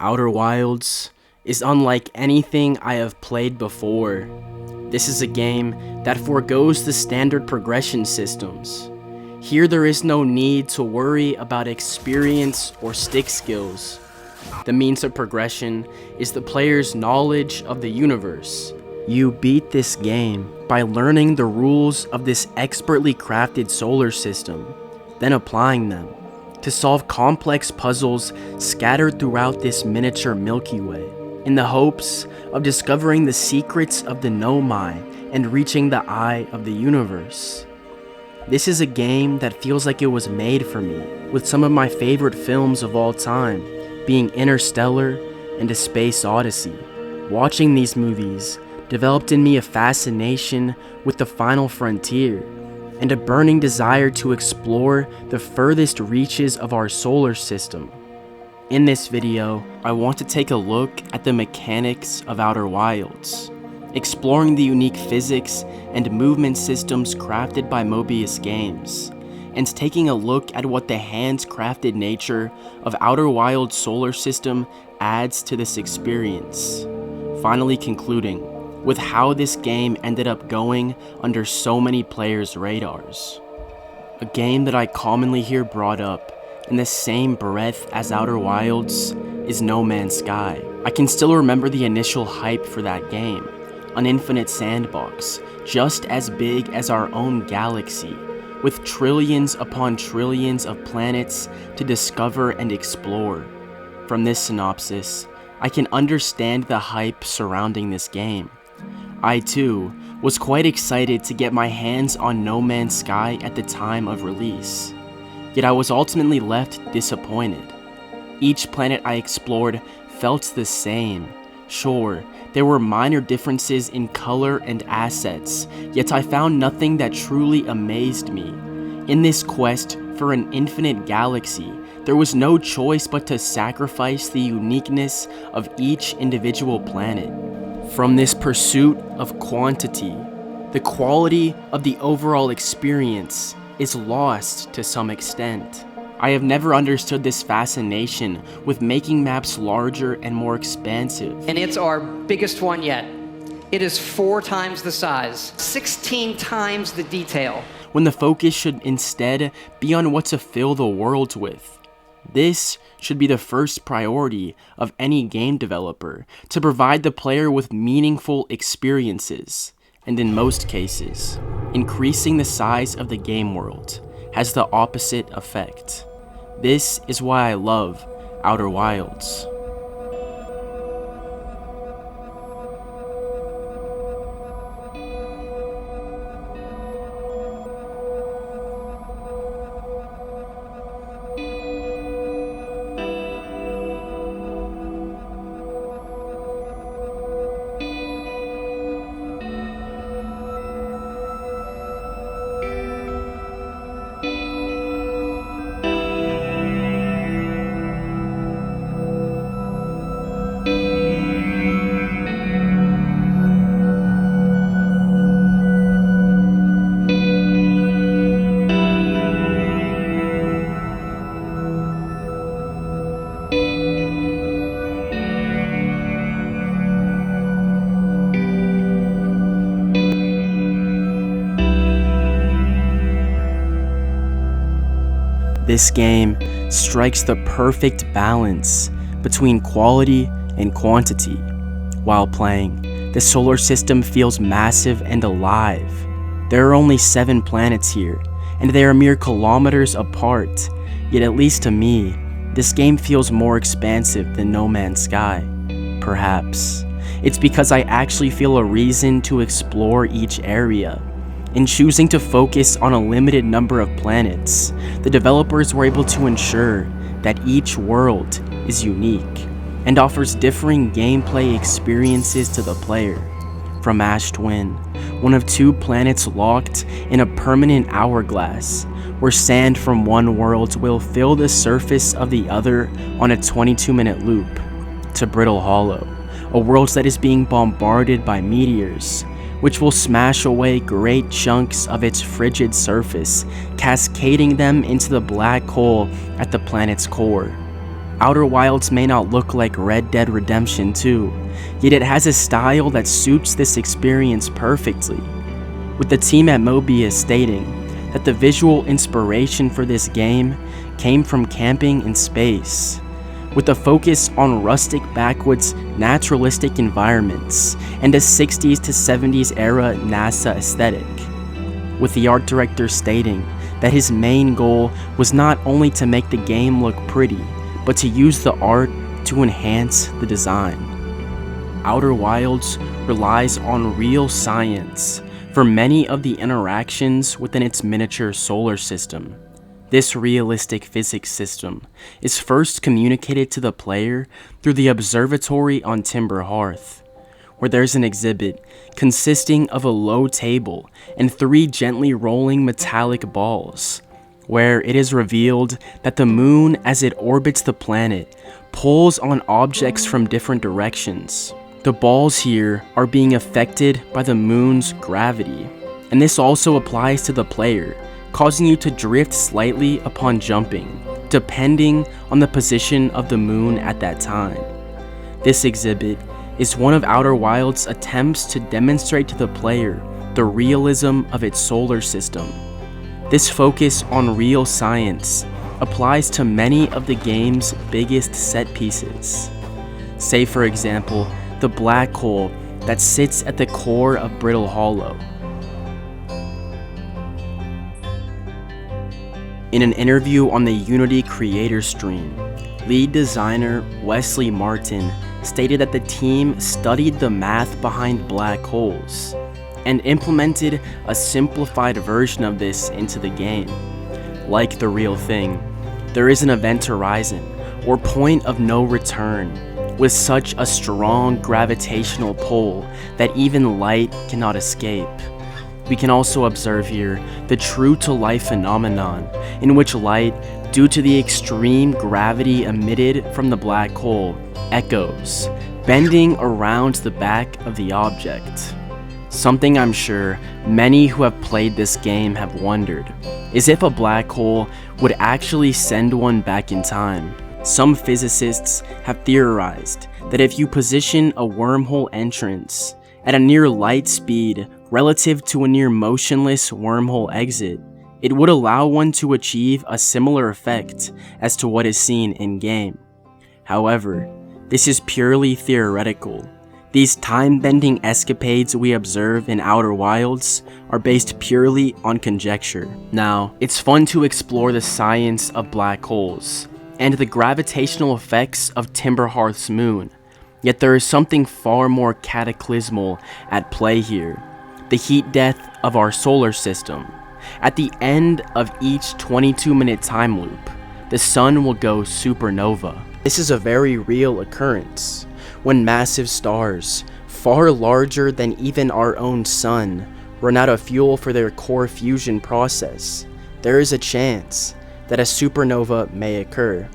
Outer Wilds is unlike anything I have played before. This is a game that forgoes the standard progression systems. Here there is no need to worry about experience or stick skills. The means of progression is the player's knowledge of the universe. You beat this game by learning the rules of this expertly crafted solar system, then applying them to solve complex puzzles scattered throughout this miniature Milky Way, in the hopes of discovering the secrets of the Nomai and reaching the eye of the universe. This is a game that feels like it was made for me, with some of my favorite films of all time being Interstellar and A Space Odyssey. Watching these movies developed in me a fascination with the final frontier, and a burning desire to explore the furthest reaches of our solar system. In this video, I want to take a look at the mechanics of Outer Wilds, exploring the unique physics and movement systems crafted by Mobius Games, and taking a look at what the hands-crafted nature of Outer Wilds' solar system adds to this experience. Finally concluding with how this game ended up going under so many players' radars. A game that I commonly hear brought up in the same breath as Outer Wilds is No Man's Sky. I can still remember the initial hype for that game, an infinite sandbox, just as big as our own galaxy, with trillions upon trillions of planets to discover and explore. From this synopsis, I can understand the hype surrounding this game. I too was quite excited to get my hands on No Man's Sky at the time of release, yet I was ultimately left disappointed. Each planet I explored felt the same. Sure, there were minor differences in color and assets, yet I found nothing that truly amazed me. In this quest for an infinite galaxy, there was no choice but to sacrifice the uniqueness of each individual planet. From this pursuit of quantity, the quality of the overall experience is lost to some extent. I have never understood this fascination with making maps larger and more expansive. And it's our biggest one yet. It is 4 times the size, 16 times the detail, when the focus should instead be on what to fill the world with. This should be the first priority of any game developer, to provide the player with meaningful experiences, and in most cases, increasing the size of the game world has the opposite effect. This is why I love Outer Wilds. This game strikes the perfect balance between quality and quantity. While playing, the solar system feels massive and alive. There are only 7 planets here, and they are mere kilometers apart, yet at least to me, this game feels more expansive than No Man's Sky. Perhaps it's because I actually feel a reason to explore each area. In choosing to focus on a limited number of planets, the developers were able to ensure that each world is unique and offers differing gameplay experiences to the player. From Ash Twin, one of 2 planets locked in a permanent hourglass, where sand from one world will fill the surface of the other on a 22-minute loop, to Brittle Hollow, a world that is being bombarded by meteors, which will smash away great chunks of its frigid surface, cascading them into the black hole at the planet's core. Outer Wilds may not look like Red Dead Redemption 2, yet it has a style that suits this experience perfectly, with the team at Mobius stating that the visual inspiration for this game came from camping in space, with a focus on rustic backwoods naturalistic environments and a 60s to 70s era NASA aesthetic, with the art director stating that his main goal was not only to make the game look pretty, but to use the art to enhance the design. Outer Wilds relies on real science for many of the interactions within its miniature solar system. This realistic physics system is first communicated to the player through the observatory on Timber Hearth, where there's an exhibit consisting of a low table and 3 gently rolling metallic balls, where it is revealed that the moon, as it orbits the planet, pulls on objects from different directions. The balls here are being affected by the moon's gravity, and this also applies to the player, causing you to drift slightly upon jumping, depending on the position of the moon at that time. This exhibit is one of Outer Wilds' attempts to demonstrate to the player the realism of its solar system. This focus on real science applies to many of the game's biggest set pieces. Say for example, the black hole that sits at the core of Brittle Hollow. In an interview on the Unity creator stream, lead designer Wesley Martin stated that the team studied the math behind black holes and implemented a simplified version of this into the game. Like the real thing, there is an event horizon, or point of no return, with such a strong gravitational pull that even light cannot escape. We can also observe here the true-to-life phenomenon, in which light, due to the extreme gravity emitted from the black hole, echoes, bending around the back of the object. Something I'm sure many who have played this game have wondered is if a black hole would actually send one back in time. Some physicists have theorized that if you position a wormhole entrance at a near light speed relative to a near motionless wormhole exit, it would allow one to achieve a similar effect as to what is seen in-game. However, this is purely theoretical. These time-bending escapades we observe in Outer Wilds are based purely on conjecture. Now, it's fun to explore the science of black holes and the gravitational effects of Timber Hearth's moon, yet there is something far more cataclysmal at play here: the heat death of our solar system. At the end of each 22-minute time loop, the sun will go supernova. This is a very real occurrence, when massive stars, far larger than even our own sun, run out of fuel for their core fusion process. There is a chance that a supernova may occur.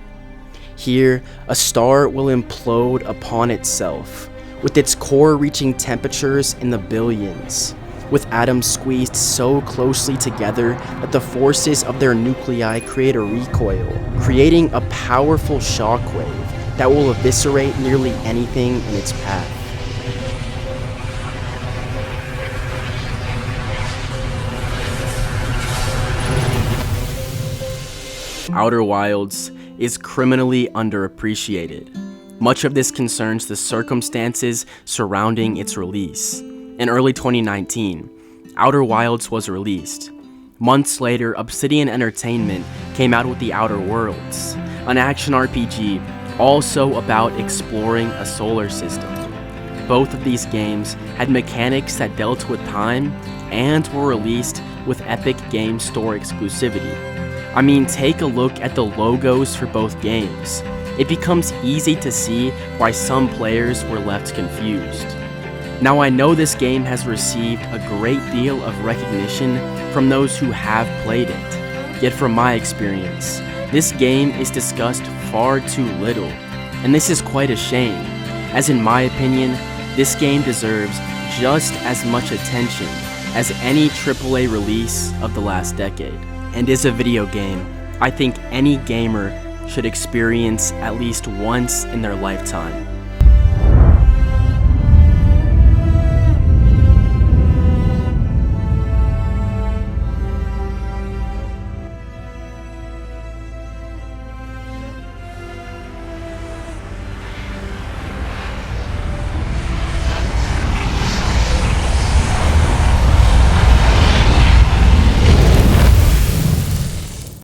Here, a star will implode upon itself, with its core reaching temperatures in the billions, with atoms squeezed so closely together that the forces of their nuclei create a recoil, creating a powerful shockwave that will eviscerate nearly anything in its path. Outer Wilds is criminally underappreciated. Much of this concerns the circumstances surrounding its release. In early 2019, Outer Wilds was released. Months later, Obsidian Entertainment came out with The Outer Worlds, an action RPG also about exploring a solar system. Both of these games had mechanics that dealt with time and were released with Epic Games Store exclusivity. I mean, take a look at the logos for both games. It becomes easy to see why some players were left confused. Now, I know this game has received a great deal of recognition from those who have played it, yet from my experience, this game is discussed far too little, and this is quite a shame, as in my opinion, this game deserves just as much attention as any AAA release of the last decade. And as a video game, I think any gamer should experience at least once in their lifetime.